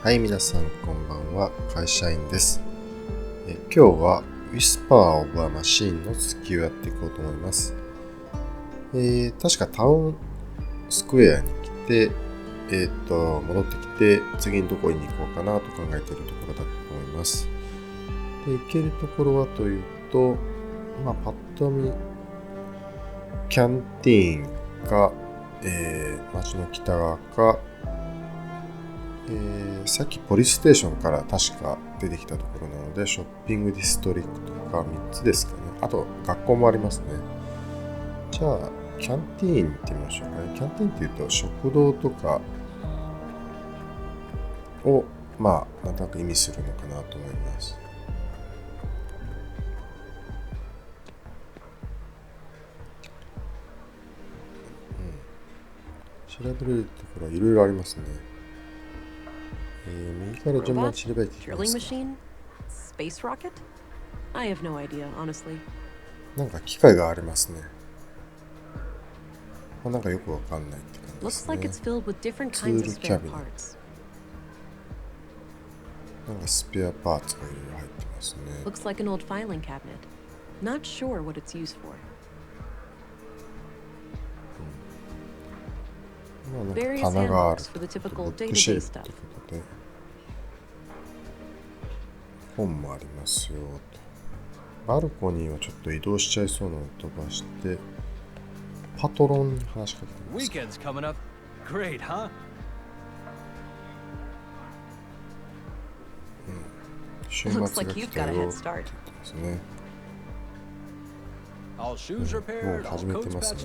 はい、皆さんこんばんは。会社員です。今日はウィスパーオブマシンの続きをやっていこうと思います。確かタウンスクエアに来て、戻ってきて次にどこに行こうかなと考えているところだと思います。で、行けるところはというと、パッと見キャンティーンか、街の北側か、さっきポリスステーションから確か出てきたところなので、ショッピングディストリクトか3つですかね。あと学校もありますね。じゃあキャンティーン行ってみましょうかね。キャンティーンっていうと食堂とかをなんとなく意味するのかなと思います。調べれるところはいろいろありますね。右から順番に調べていきますか。なんか機械がありますね。なんかよくわかんないって感じですね。ツールキャビネット。なんかスペアパーツがいろいろ入ってますね。なんか棚がある。ブックシェルフということで本もありますよと。バルコニーはちょっと移動しちゃいそうなのを飛ばしてパトロンに話しかけてます。週末が来たよって言ってますね。もう始めてますね。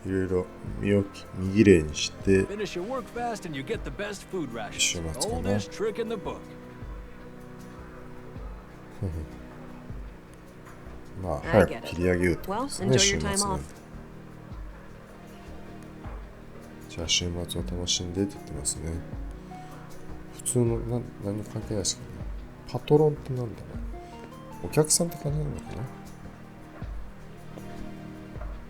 いろいろ身を見綺麗にして週末かな。早く切り上げようってことですね、週末なんで。じゃあ週末を楽しんでって言ってますね。普通の何も関係ないですけどね。パトロンってなんだろう。お客さんって感じなのかな。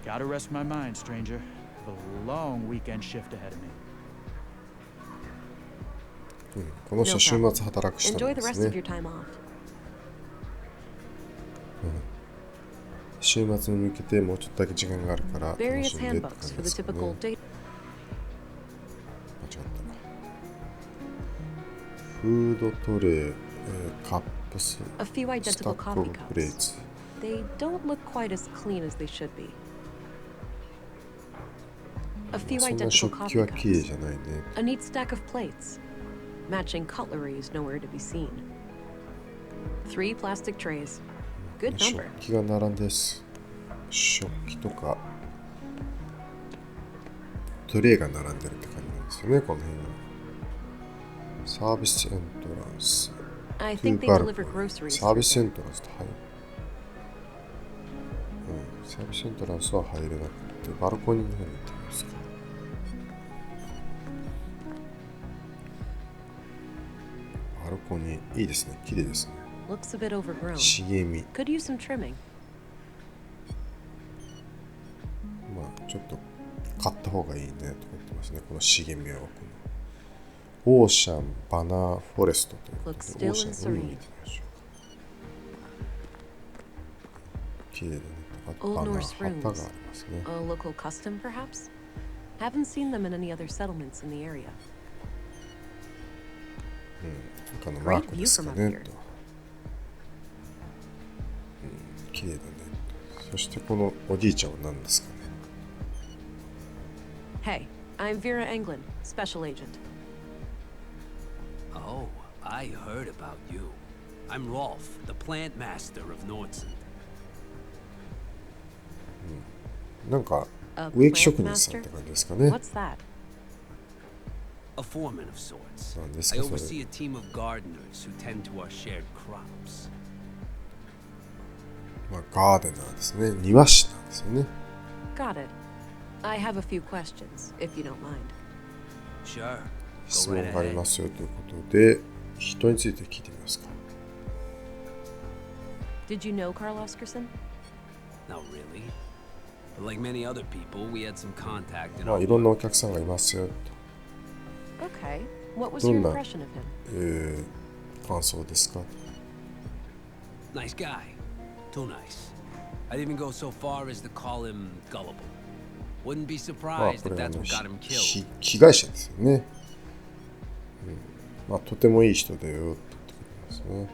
Gotta rest my mind, stranger. Have a long weekend shift ahead of me. この人週末働く人なんですね。週末に向けてもうちょっとだけ時間があるから楽しんでって感じですかね。間違ったな。フードトレイ、カップス、スタックオブプレーツ。They don't look quite as clean as they should be. A few identical coffee cups. A neat stack of plates. Matching cutlery is nowhere to be seen. 3 plastic trays. Good number. 食器が並んです。食器とかトレイが並んでるって感じなんですよね、この辺は。サービスエントランス。I think they deliver groceries. サービスエントランスと入る。サービスエントランスは入れなくて、バルコニーの方に行ってみますか。バルコニー、いいですね。綺麗ですね。Looks a bit overgrown. 茂み。Could use some trimming. ちょっと買った方がいいねとか言ってますね。この茂みは。オーシャンバナーフォレストということで、オーシャンの海見てみましょう。綺麗だね。バナー、葉っぱがありますね。A local custom, perhaps? Haven't seen them in any other settlements in the area. 他のマークですかねと。綺麗だね。そしてこのおじいちゃんは何ですかね。Hey, I'm Vera Englund, special agent. Oh, I heard about you. I'm Rolf, the plant master of Nordson. なんか植木職人さんって感じですかね。 What's that? A foreman of sorts. なんです I かそれ。 oversee a team of gardeners who tend to our shared crops. ガーデナーですね。庭師なんですよね。Got it. I have a few questions, if you don't mind. Sure. 質 Go 問 right があり ahead. ますよということで、人について聞いてみますか。Did you know Carl Oscarson? Not really. But like many other people, we had some contact in まあ our いろんなお work. 客さんがいますよ。Okay. What was ど your んな、impression of him? 感想ですか？ Nice guy. Too nice. I'd even go so far as to call him gullible. Wouldn't be まあ surprised こ if れは that's what got him killed. 被害者ですよね。まあとてもいい人だよって言ってくれますね。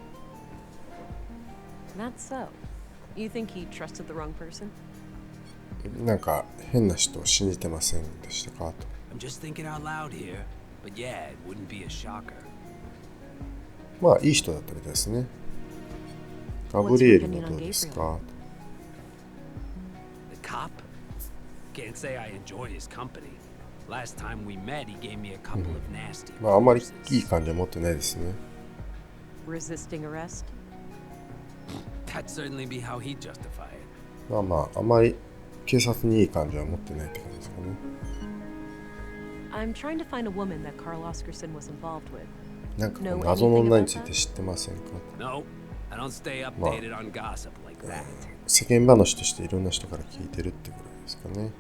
That's so. You think he trusted the wrong person? なんか変な人を信じてませんでしたかと。I'm just thinking out loud here, but yeah, it wouldn't be a shocker. まあいい人だったみたいですね。ガブリエルはどうですか？ The cop? Can't say I enjoy his company. Last time we met, he gave me a couple of nasty まああんまり bruises. いい感じは持ってないですね。 Resisting arrest? That'd certainly be how he'd justify it. まあまああんまり警察にいい感じは持ってないって感じですかね。I'm trying to find a woman that Carl Oscarson was involved with. なんかこの謎の女について知ってませんか？ No, I don't stay updated on gossip like that. 世間話としていろんな人から聞いてるってぐらいですかね。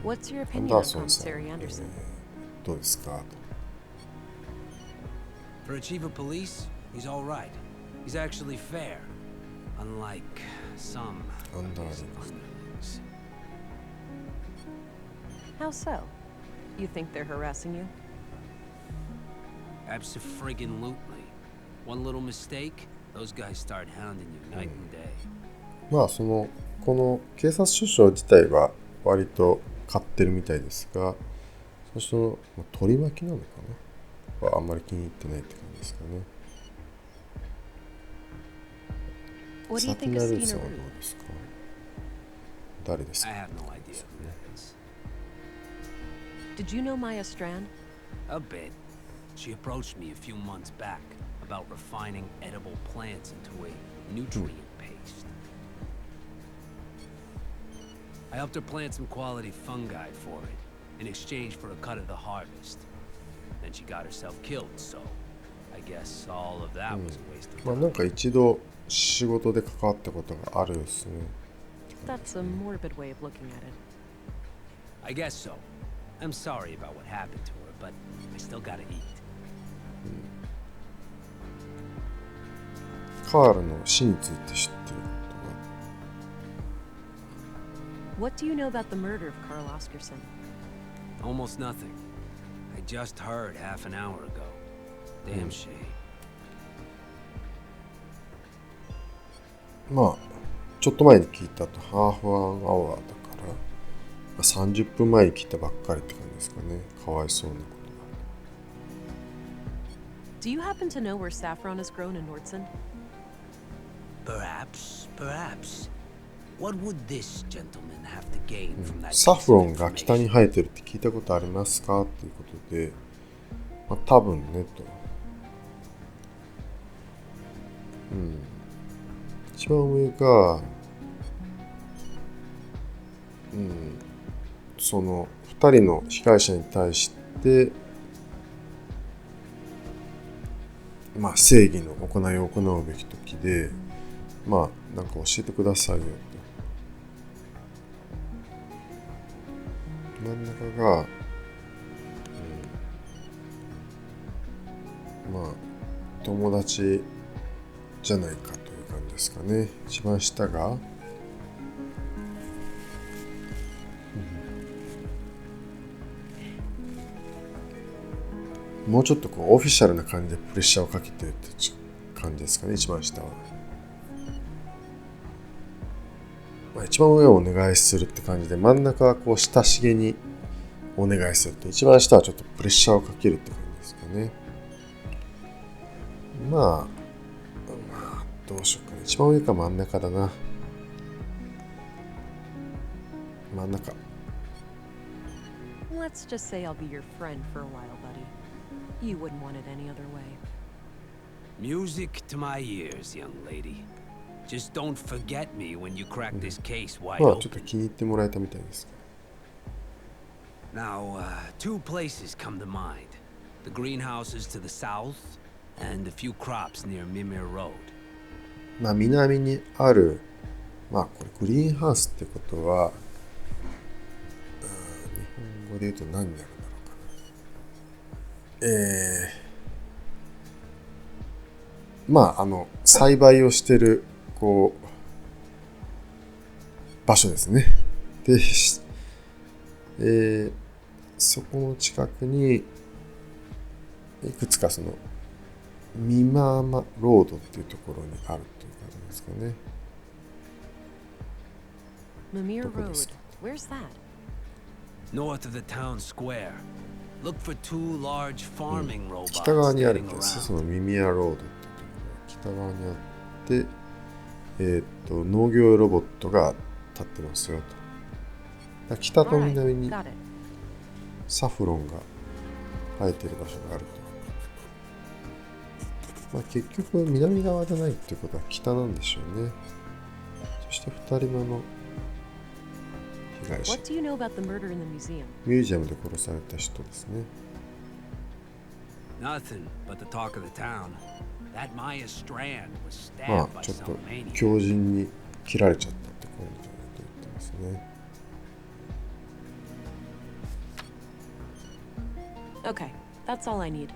What's your アン opinion ダー of ソンさん、 Commissary Anderson? どうですかと。 For a chief of police, he's all right. He's actually fair, unlike some of his underlings. How so? You think they're harassing you? Abso-friggin-lutely. One little mistake, those guys start hounding you night and day. まあこの警察署長自体は割と買ってるみたいですが、その取り巻きなのかなはあんまり気に入ってないって感じですかね。 What do サ you ティ think ナ of ルーさん Stina はどう Root? ですか？誰です I か？ have no idea who that is. Did you know Maya Strand? A bit. She approached me a few months back about refining edible plants into a nutrient paste. I helped her plant some quality fungi for it in exchange for a cut of the harvest. Then she got herself killed, so I guess all of that was a waste of まあ time. なんか一度仕事で関わったことがあるですね。 That's a morbid way of looking at it. I guess so. I'm sorry about what happened to her, but I still gotta eat. カールの死について知っていることは？ What do you know about the murder of Carl Oscarson? Almost nothing. I just heard half an hour ago. Damn shame. まあちょっと前に聞いたとハーフアンアワーだから30分前に聞いたばっかりって感じですかね。かわいそうなこと Do you happen to know where saffron is grown in Nordson? Perhaps. What would this gentleman have to gain from が。 that サ piece フロ of ンが北に information? 生えてるって聞いたことありますかっていうことで、まあ、多分ねと。一番上が、その2人の被害者に対して、まあ、正義の行いを行うべき時で、まあなんか教えてくださいよと。真ん中が、まあ友達じゃないかという感じですかね。一番下が、もうちょっとこうオフィシャルな感じでプレッシャーをかけてるって感じですかね。一番下は、まあ、一番上をお願いするって感じで、真ん中はこう親しげにお願いすると、一番下はちょっとプレッシャーをかけるって感じですかね。まあどうしようかな。一番上か真ん中だな。真ん中。 Let's just say I'll be your friend for a while, buddy. You wouldn't want it any other way. Music to my ears, young lady. Just don't forget me when you crack this case wide まあちょっと open. 気に入ってもらえたみたいです。 Now, two places come to mind. The greenhouses to the south and a few crops near Mimir Road. まあ南にある、まあこれグリーンハウスってことは、日本語で言うと何になるんだろうかな。まあ栽培をしてるこう場所ですね。で、そこの近くにいくつかそのミマーマロードっていうところにあるという感じですかね。Mimir Road. Where's that? North of the town square. Look for two large farming robots 北側にある standing んです。そ around. のミミアロードっていうところが北側にあって、農業ロボットが立ってますよと。だ北と南に Got it. サフロンが生えている場所があると。まあ、結局南側じゃないっていうことは北なんでしょうね。そして2人目の被害者。 What do you know about the murder in the museum? ミュージアムで殺された人ですね。 Nothing but the talk of the town. That Maya Strand was ま stabbed あ by ちょっ some と maniac. 強靭に切られちゃったって感じだと言ってますね。 Okay, that's all I need.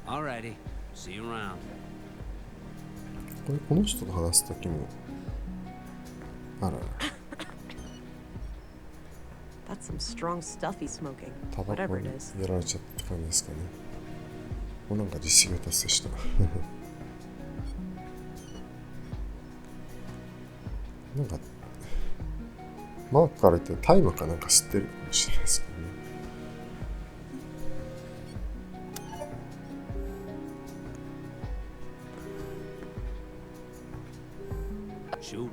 Alrighty. See you around. この人と話すときもあらら That's some strong stuff he's smoking. タバコ Whatever に it is. やられちゃった感じですかね。もうなんか実績を達成した。なんかマークから言って大麻かなんか吸ってるかもしれないですけどね。 Shoot.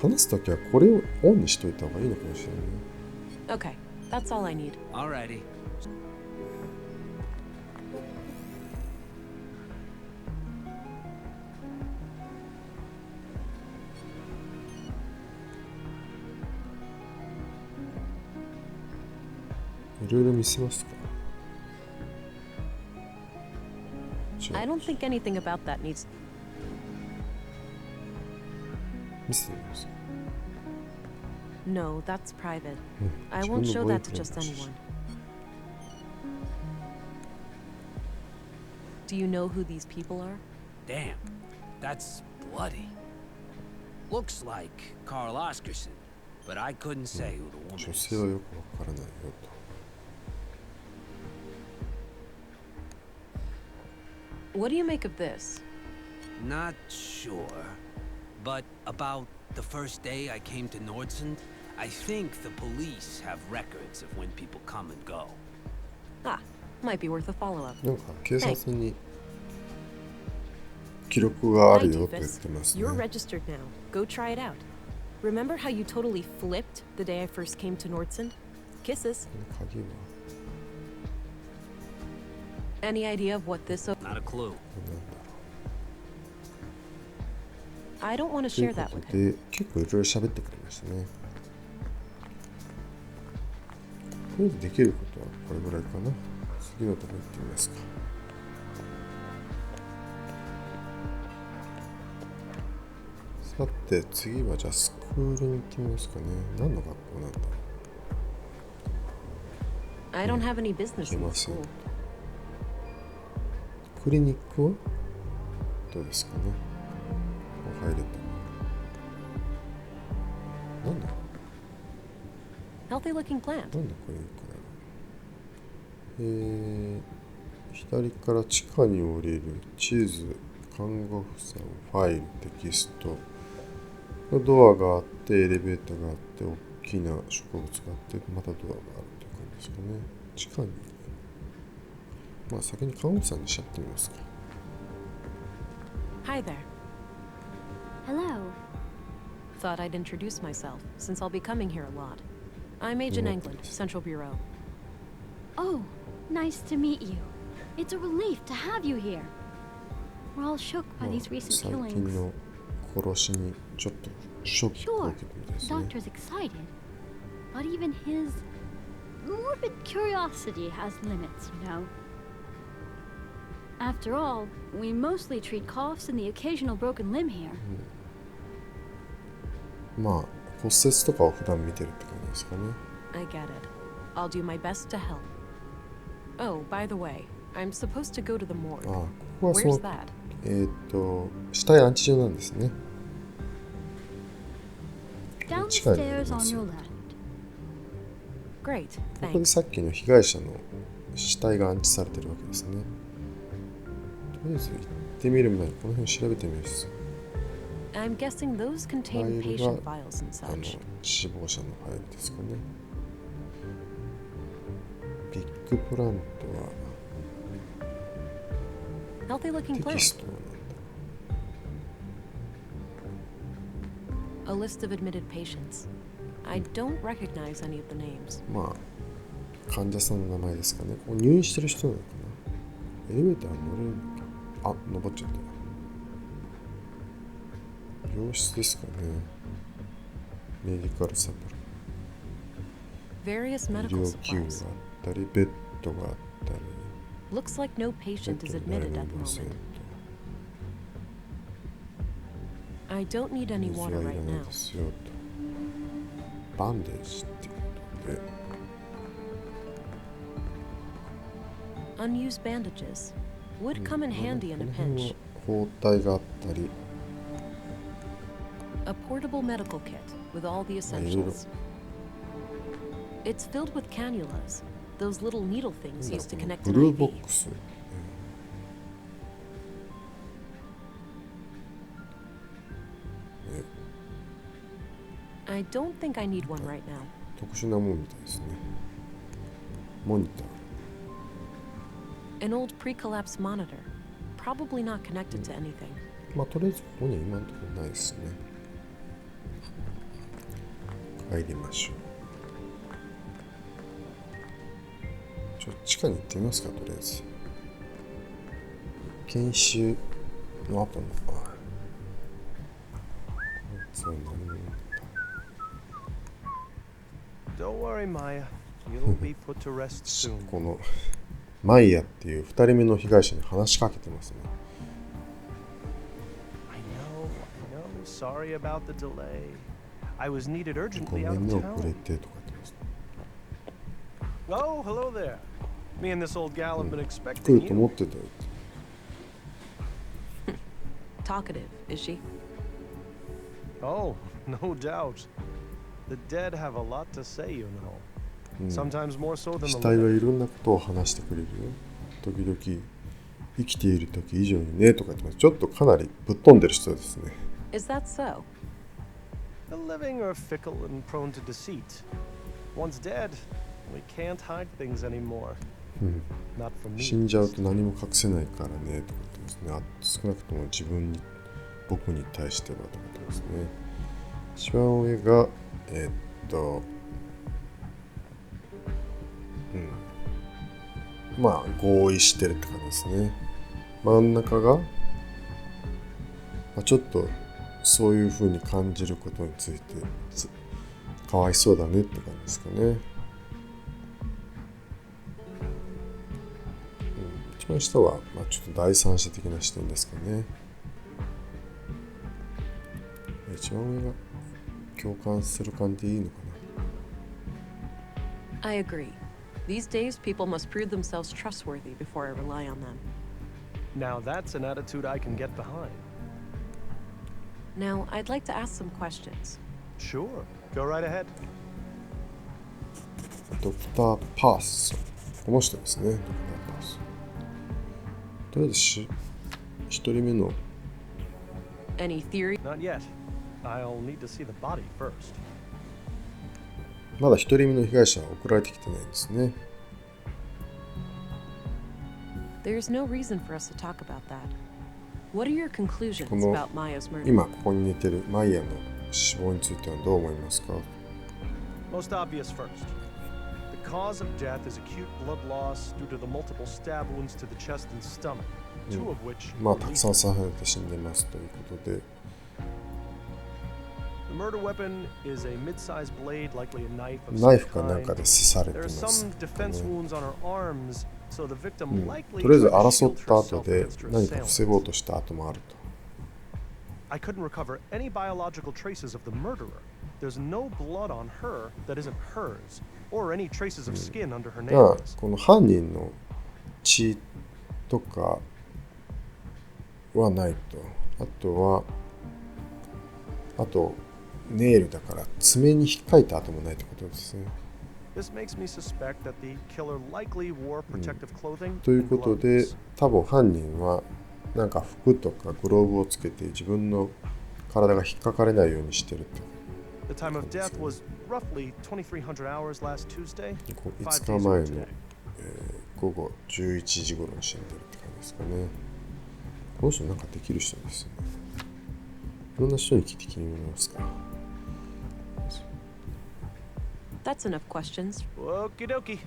話すときはこれをオンにしといた方がいいのかもしれないね。 Okay, that's all I need. Alrighty. いろいろ見せますか。 I don't think anything about that needs. 見せてみます。 No, that's private. I 自分 won't の show ボーイ that フ to レン just ドだし anyone. Do you know who these people are? Damn. That's bloody. Looks like Carl Oscarson, but I couldn't say who the woman 女 is. 性はよくわからないよと。 What do you make of this? Not sure. But about the first day I came to Nordsund, I think the police have records of when people come and go. Ah, might be worth a follow-up. なんか警察に記録があるよと言ってますね。 You're registered now. Go try it out. Remember how you totally flipped the day I first came to Nordsund? Kisses. 鍵は Any idea of what this? Not a clue. 何だろ I don't want to う。とい share うこ that と with him. で結構いろいろ喋ってくれましたね。とりあえずできることはこれぐらいかな。次のところ行ってみますか。さて次はじゃあスクールに行ってみますかね。何の学校なんだろう。 I don't have any business in the いません。 school. クリニックはどうですかね。入れた。なんだ Healthy looking plant. なんだクリニックなの。左から地下に降りる地図、看護婦さん、ファイル、テキスト。ドアがあって、エレベーターがあって、大きな植物があって、またドアがあるという感じですかね。地下に。まあ先に看護婦さんにしちゃってみますか。 Hi there. Hello. Thought I'd introduce myself, since I'll be coming here a lot. I'm Agent England, Central Bureau. Oh, nice to meet you. It's a relief to have you here. We're all shook by these recent 最近 killings. の殺しにちょっとショックを Sure, 受けてみたい the ですね。 doctor's excited, but even his morbid curiosity has limits, you know. After all, we mostly treat coughs and the occasional broken limb here. まあ骨折とかを普段見てるって感じですかね。I get it. I'll do my best to help. Oh, by the way, I'm supposed to go to the morgue. ああ、ここはそ Where's の that? 死体安置所なんですね。 Down the 近いのがあり stairs ま on す your よ。 left. Great, ここで thanks. さっきの被害者の死体が安置されてるわけですね。とりあえず行ってみる前にこの辺調べてみます。 I'm guessing those ファ contain イルが patient files and such. 死亡者のファイルですかね。ビッグプラントは Healthy looking テキ plant. ストなんだ。 A list of admitted patients. I don't recognize any of the names. まあ患者さんの名前ですかね。ここ入院してる人なのかな。エレベーター乗れるのか。あ、登っちゃった。病室ですかね。メディカルサプ Various ラ。医 medical 療器具が supplies. あったり、ベッドがあったり。 Looks like no ベ patient ッ is ドに誰 admitted もい at the ません moment. と。 I don't need any 水 water はいら right ない now. ですよと。バンデージってことで。 Unused bandages. Would come in handy in a この辺 pinch. は包帯があったり。 A portable medical kit with all the essentials. It's filled with cannulas, those little needle things used to この connect ブ an ルーボ IV. ックス。I don't think I need one right now. 特殊なもんみたいですね。モニター。 An old pre-collapse monitor, probably not connected to anything. まあとりあえずここには今のところないですね。帰りましょう。地下に行ってみますか、とりあえず。研修の後の、そうなんだ。 Don't worry, Maya. You'll be put to rest soon. このマイヤっていう2人目の被害者に話しかけてますね。 I know. Sorry about the delay. I was needed ご urgently め out ん of ね、遅れ town. てとか言ってます。 Oh, hello there. Me and this old gal have been 来 expecting ると思 you. ってたよ。 Talkative, is she? Oh, no doubt. The dead have a lot to say, you know. うん、 Sometimes more so than 死 the 体は living. いろんなことを話してくれるよ。時々生きている時以上にねとか言ってます。ちょっとかなりぶっ飛んでる人ですね。 Is that so? The living are fickle and prone to deceit. Once dead, we can't hide things anymore. うん、 Not from me. 死んじゃうと何も隠せないからねとか言ってますね。あ、少なくとも自分に僕に対してはとか言ってますね。一番上がまあ合意してるって感じですね。真ん中が、まあ、ちょっとそういう風に感じることについてかわいそうだねって感じですかね。一番下は、まあ、ちょっと第三者的な視点ですかね。一番上が共感する感じでいいのかな。 I agree. These days, people must prove themselves trustworthy before I rely on them. Now that's an attitude I can get behind. Now, I'd like to ask some questions. Sure. Go right ahead. ドクター・パーソン。この人ですね。ドクター・パーソン。とりあえず一人目の Any theory? Not yet. I'll need to see the body first. まだ一人目の被害者は送られてきてないんですね。 There's no reason for us to talk about that. What are your conclusions この about Maya's murder? 今ここに寝てるマイヤの死亡についてはどう思いますか？ Most obvious first. The cause of death is acute blood loss due to the multiple stab wounds to the chest and stomach, two of which まあ were たくさん lethal. 刺されて死んでますということで、 The murder weapon is a mid-sized blade, likely a knife of ナイ some フかなんか kind. で刺されて There ま are す、 some defense wounds on her arms, so the う victim ん、 likely とりあえず tried to 争 shield った後 herself で against her 何か防ごう assailants. とした後もあると。 I couldn't recover any biological traces of the murderer. There's no blood on her that isn't hers, or any traces of skin under her だから nails. この犯人の血とかはないと。あとネイルだから爪に引っかいた跡もないってことですね。This makes me suspect that the killer likely wore protective clothing という and ことで gloves. 多分犯人はなんか服とかグローブをつけて自分の体が引っかかれないようにしてるって。 The time of death was roughly 2300 hours last Tuesday, 5 5日 days 前 ago の today. 午後11時頃に死んでるって感じですかね。この人なんかできる人ですよね。いろんな人に聞いて気になりますか。 That's enough questions. Okie dokie.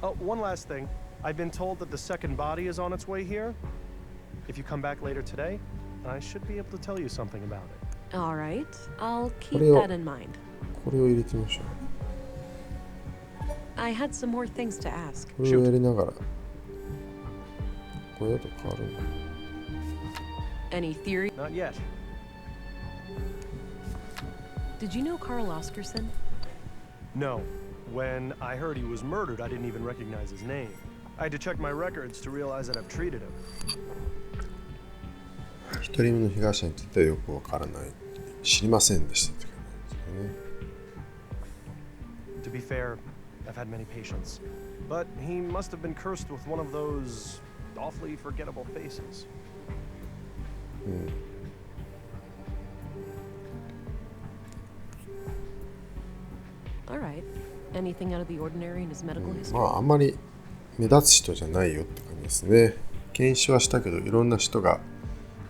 Oh, one last thing. I've been told that the second body is on its way here. If you come back later today, I should be able to tell you something about it. All right, I'll keep What do you- that in mind. これを入れてみましょう。 I had some more things to ask. これをやりながら。これだと変わるの？ Any theory? Not yet. Did you know Carl Oscarson? No. When I heard he was murdered, I didn't even recognize his name. I had to check my records to realize that I've treated him. 一人目の被害者についてはよくわからない。知りませんでしたって感じですよね。 To be fair, I've had many patients. But he must have been cursed with one of those awfully forgettable faces. ？All right. Anything out of the ordinary in his medical ま history? ああんまり目立つ人じゃないよって感じですね。検視はしたけどいろんな人が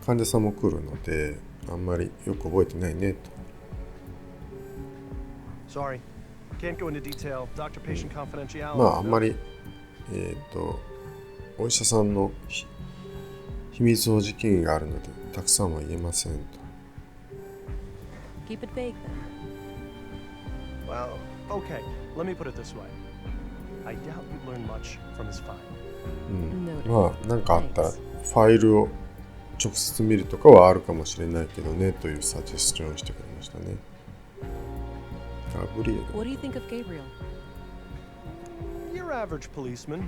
患者さんも来るのであんまりよく覚えてないねと。 Sorry. Can't go into detail. Doctor-patient confidentiality. まああんまりお医者さんの秘密保持権威があるのでたくさんは言えませんと。 Keep it vague then. Well, okay. Let me put it this way. I doubt you learn much from his file. まあ何かあったらファイルを直接見るとかはあるかもしれないけどねというサジェスチョンをしてくれましたね。ガブリエル。 What do you think of Gabriel? Your average policeman.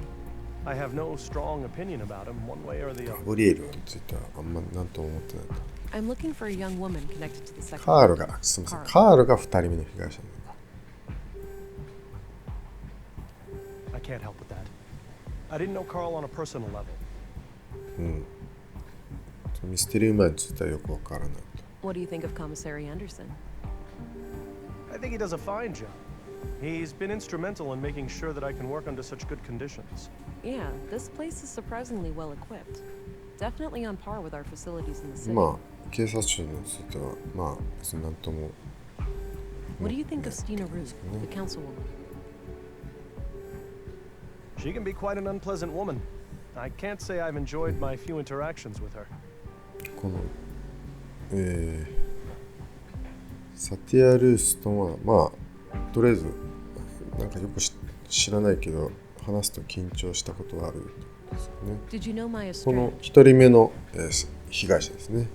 I have no strong opinion about him, one way or the ガ other. ブリエルについてはあんま何とも思ってないと。 I'm looking for a young woman connected to the second. カールが、すみません、カールが2人目の被害者なのか。 I can't help with that. I didn't know Carl on a personal level. ミステリーマンについてはよくわからないと。 What do you think of Commissary Anderson? I think he does a fine job. He's been instrumental in making sure that I can work under such good conditions. Yeah, this place is surprisingly well equipped. Definitely on par with our facilities in the city. まあ、警察庁については、まあ、別になんとも。 What do you think of Stina Root, the councilwoman? She can be quite an unpleasant woman. I can't say I've enjoyed my few interactions with her. この、サティア・ルースとは、まあ、とりあえず、なんかよく知らないけど、話すと緊張したことがあるということですよね。 Did you know Maya この Strand? 一人目の、被害者ですね。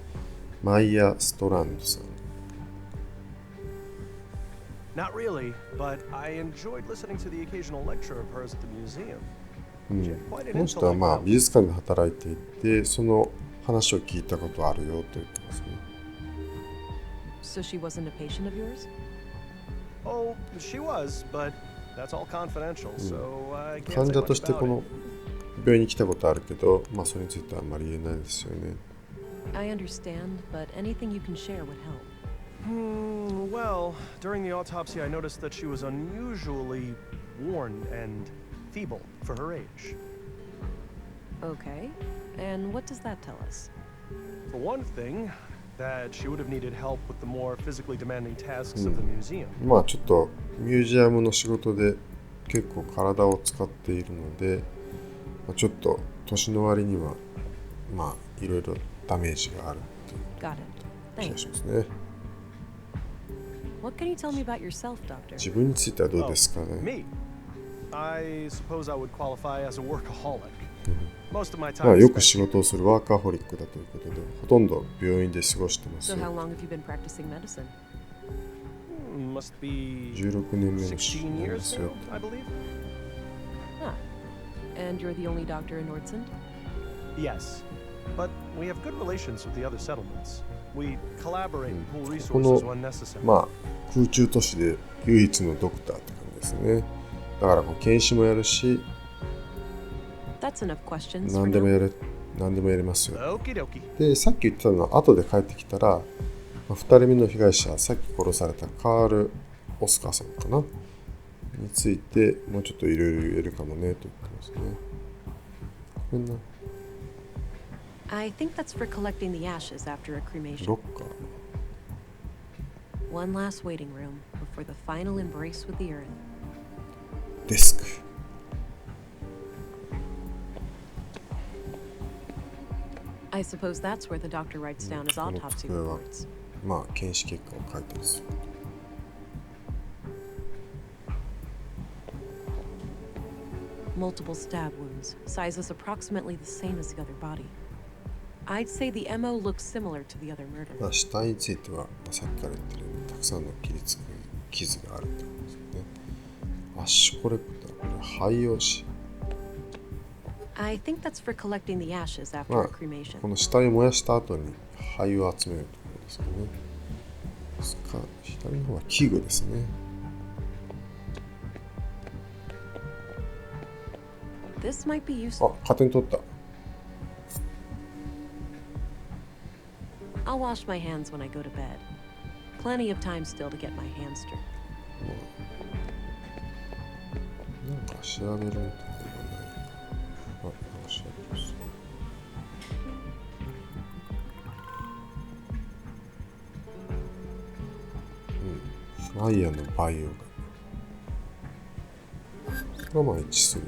マイヤ・ストランドさん。 Not really, but I enjoyed listening to the occasional lecture of hers at the museum. この人はまあ美術館で働いていて、その話を聞いたことあるよと言ってますね。 So she wasn't a patient of yours? Oh, she was, but that's all confidential, so I can't 患 say 者と much してこ about の it. 病院に来たことあるけど、まあそれについてはあんまり言えないですよね。 I understand, but anything you can share would help. Well, during the autopsy, I noticed that she was unusually worn and feeble for her age. Okay. And what does that tell us? For one thing, that she would have needed help with the more physically demanding tasks of the museum. まあちょっとミュージアムの仕事で結構体を使っているので、まあ、ちょっと年の割にはまあいろいろダメージがあるっていう Got it. 気が Thanks. しますね。 What can you tell me about yourself, Doctor? 自分についてはどうですかね。 Me? I suppose I would qualify as a workaholic. まあよく仕事をするワーカーホリックだということで、ほとんど病院で過ごしてますよ。So how long have you been practicing medicine? Must be 16年目の16 years now, I believe. Ah. And you're the only doctor in Nordson? Yes, but we have good relations with the other settlements. We collaborate and pool こ resources の when necessary. まあ空中都市で唯一のドクターって感じですね。だからこう検視もやるし、That's enough questions. 何でもやりますよ。 Okie dokie. で、さっき言ってたのは後で帰ってきたら、2人目の被害者、さっき殺されたカール・オスカーさんかなについてもうちょっといろいろ言えるかもねと言ってますね。こんな I think that's for collecting the ashes after a cremation. ロッカー One last waiting room before the final embrace with the earth. デスク I suppose that's where the doctor writes down his autopsy reports. まあ検視結果を書いたりする。Multiple stab wounds, sizes approximately the same as the other body. I'd say the MO looks similar to the other murder. まあ死体については、さっきから言ってるようにたくさんの切りつく傷があるってことですよね。アッシュコレクター、これは肺用紙。I think that's for collecting the ashes after ま a あ cremation. この死体を燃やした後に灰を集めるところですよね。左の方は器具ですね。This might be あ、 useful. 勝手に取った。 I'll wash my hands when I go to bed. Plenty of time still to get my hands dirty. なんか調べるところがない。あ、調べます。マイヤのバイオが。これはまあ一致する。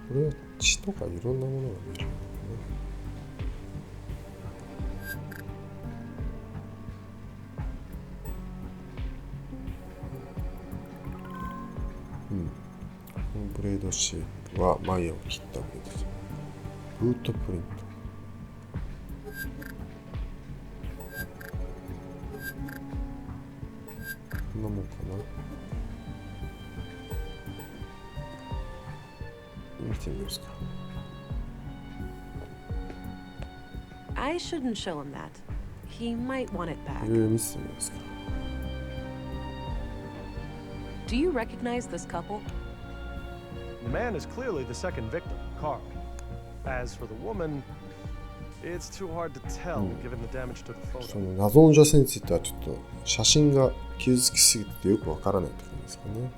これは血とかいろんなものが見る。このブレードシープはマイヤを切ったわけです。ブートプリント。こんなもんかな。見てみますか。I shouldn't show him that. He might want it い back. ろいろ見せてみますか。Do you recognize this couple? The man is clearly the second victim, Carl. As for the woman, it's too hard to tell given the damage to the そ photo. の謎の女性についてはちょっと写真が傷つきすぎてよくわからないって感じですかね。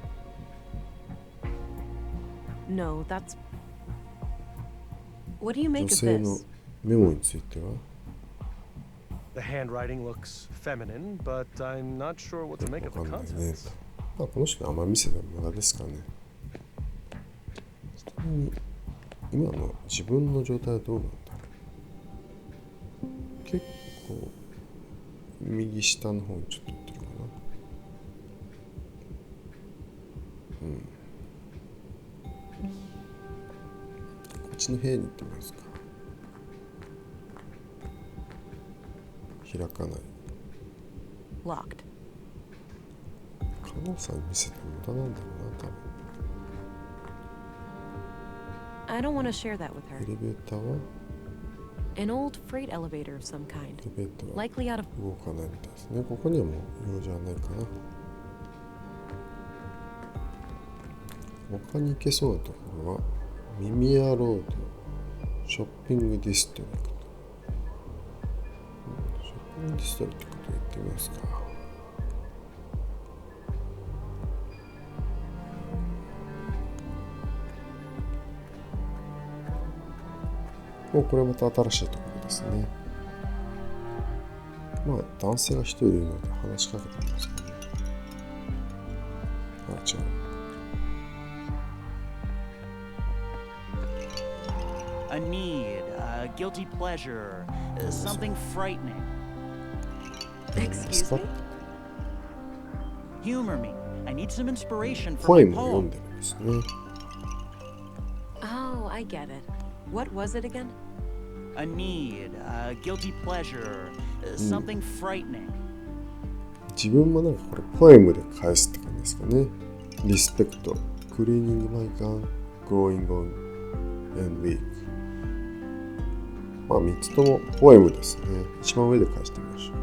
No, that's. What do you make 女 of 性の this? メモについては The handwriting looks feminine, but I'm not sure what to make わ of か the んないね contents. と。まあこの人にあんまり見せても無駄ですかね。ちなみに今の自分の状態はどうなんだろう。結構右下の方にちょっといってるかな。こっちの部屋に行ってみますか。開かない。Locked. 看護師さんに見せて無駄なんだろうな、多分。 I don't want to share that with エ her. レベーターは An old freight elevator of some kind. エレベーターは Likely out of. 動かないみたいですね。ここにはもう用事はないかな。他に行けそうなところはミミアロード、ショッピングディストリクト。ショッピングディストリクト行ってみますか。もうこれまた新しいところですね。まあ男性が一人いるので話しかけてみますかね。あ、違う。A need, a guilty pleasure, something frightening. Excuse me? Humor me. I need some inspiration ポ for エ my ムを読ん poem. でるんですね。Oh, I get it. What was it again? A need, a guilty pleasure, something frightening. 自分もなんかこれポエムで返すって感じですかね。リスペクト、クリーニングマイガン、growing on and weak。まあ3つともポエムですね。一番上で返してみましょう。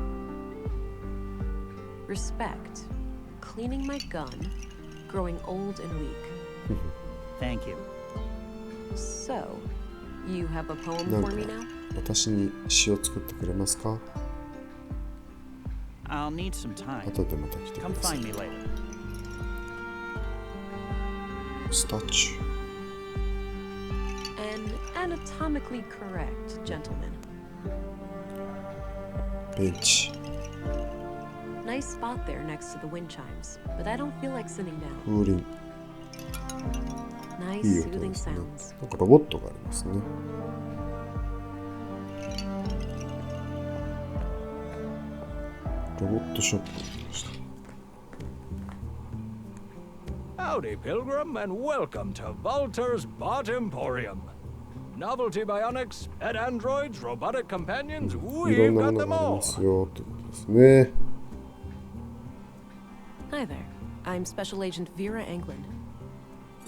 Respect. Cleaning my gun. Growing old and weak. Thank you. So, you have a poem なん for か me now? 私に詩を作ってくれますか？ I'll need some time. 後でまた来てく Come ださい。 find me later. スタチュー。An anatomically correct gentleman. ベンチ。 Nice spot there next to the wind chimes, but I don't feel like sitting down. 風鈴。 Nice いい音 soothing ですね。 sounds. なんかロボットがありますね。ロボットショップに来ました。Howdy, Pilgrim, and welcome to Vulture's Bot Emporium. Novelty bionics, pet androids, robotic companions, いろん we've な got もの them があり all. ますよということですね。 Hi there. I'm Special Agent Vera Anglin.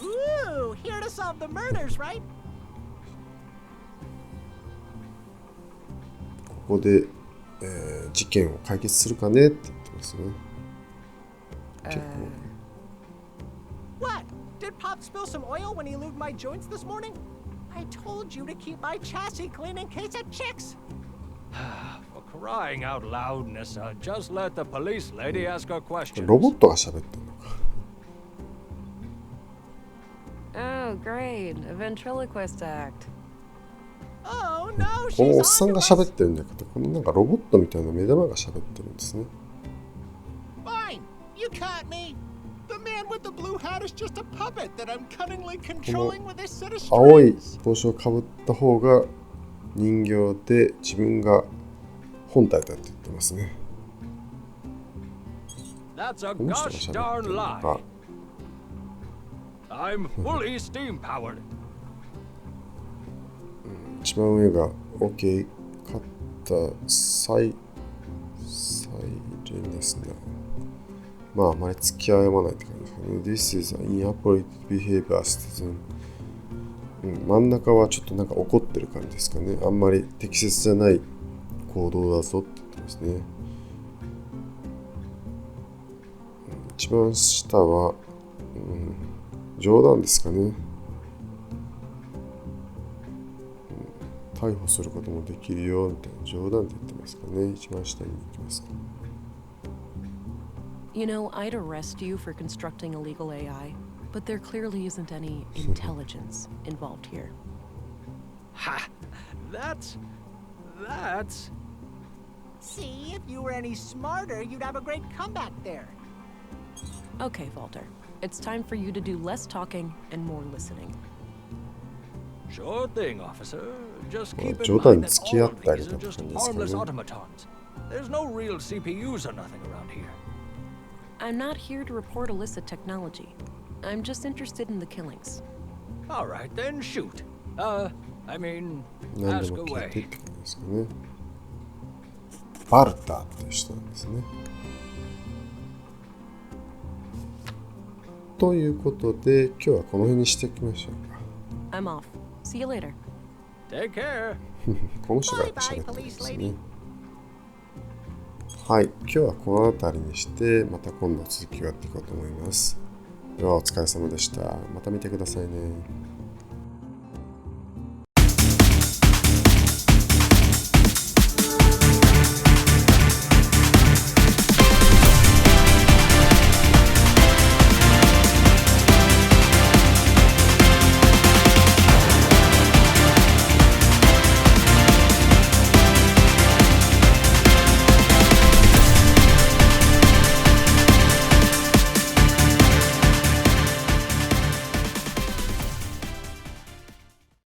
Ooh, here to solve the murders, right? ここで、事件を解決するかねって言ってますね。結構。 What? Did Pop spill some oil when he lubed my joints this morning? I told you to keep my chassis clean in case of chicks. For crying out loud, Nissa, just let the police lady ask her questions. ロボットが喋ってるのか。 Oh, great. A ventriloquist act. Oh no, この she's おっさん on が to 喋っ us. てるんだけど、このなんかロボットみたいな目玉が喋ってるんですね。 Fine, you caught me. The man with the blue hat is just a puppet that I'm cunningly controlling with this set of 青い strings. 帽子をかぶった方が人形で自分が本体だって言ってますね。 That's a この人が gosh 喋 darn ってるの lie. が I'm fully steam powered. 一番上が OK カッターサイレンですね。まああまり付き合わないって感じですかね。This is an inappropriate behavior citizen、真ん中はちょっとなんか怒ってる感じですかね。あんまり適切じゃない行動だぞって言ってますね。一番下は、冗談ですかね。逮捕することもできるよみたいな冗談で言ってますかね。一番下に行きますか。 You know, I'd arrest you for constructing illegal AI, but there clearly isn't any intelligence involved here. Ha! That's. See, if you were any smarter, you'd have a great comeback there. Okay, Walter. It's time for you to do less talking and more listening. Sure thing, officer. Just keep in 冗談 mind に that 付き合 all っ of てあげ these た are って just 感じですか harmless ね。 automatons. There's no real CPUs or nothing around here. I'm not here to report illicit technology. I'm just interested in the killings. All right, then shoot. I mean, 何で ask も聞いてっ away. て感じですかね。バルターっていう人なんですね。ということで、今日はこの辺にしておきましょうか。 I'm off. See you later. Take care. この人が Bye 喋 bye, ってるん police です lady. ね。はい、今日はこの辺りにして、また今度続きをやっていこうと思います。ではお疲れ様でした。また見てくださいね。